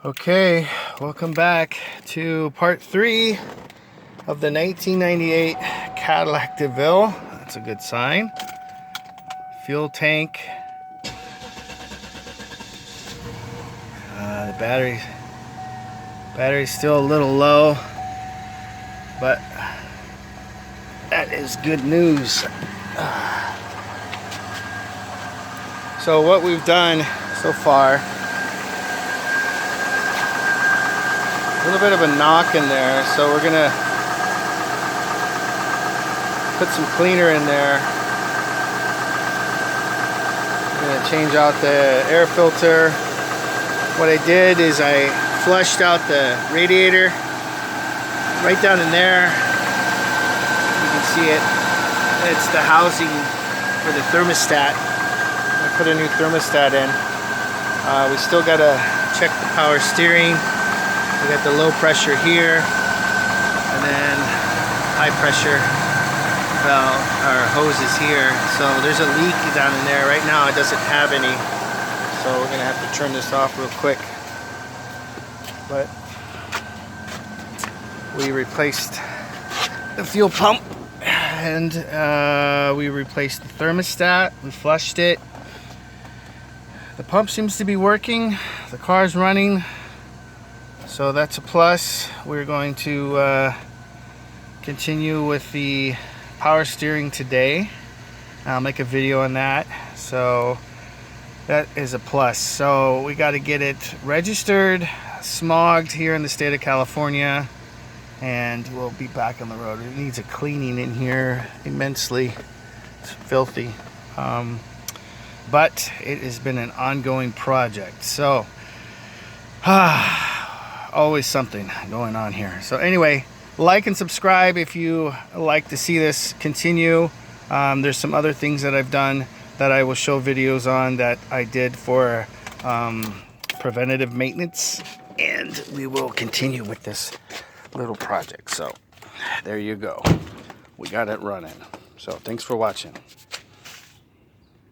Okay, welcome back to part 3 of the 1998 Cadillac Deville. That's a good sign. Fuel tank. The battery's still a little low, but that is good news. So what we've done so far, a little bit of a knock in there, so we're gonna put some cleaner in there. I'm gonna change out the air filter. What I did is I flushed out the radiator right down in there. You can see it. It's the housing for the thermostat. I put a new thermostat in. We still gotta check the power steering. We got the low pressure here, and then high pressure valve or hoses here. So there's a leak down in there. Right now it doesn't have any, so we're gonna have to turn this off real quick. But we replaced the fuel pump, and we replaced the thermostat. We flushed it. The pump seems to be working. The car's running. So that's a plus. We're going to continue with the power steering today. I'll make a video on that. So that is a plus. So we got to get it registered, smogged here in the state of California, and we'll be back on the road. It needs a cleaning in here immensely. It's filthy. But it has been an ongoing project. So always something going on here. So anyway, like and subscribe if you like to see this continue. There's some other things that I've done that I will show videos on that I did for preventative maintenance, and we will continue with this little project. So there you go, we got it running. So thanks for watching.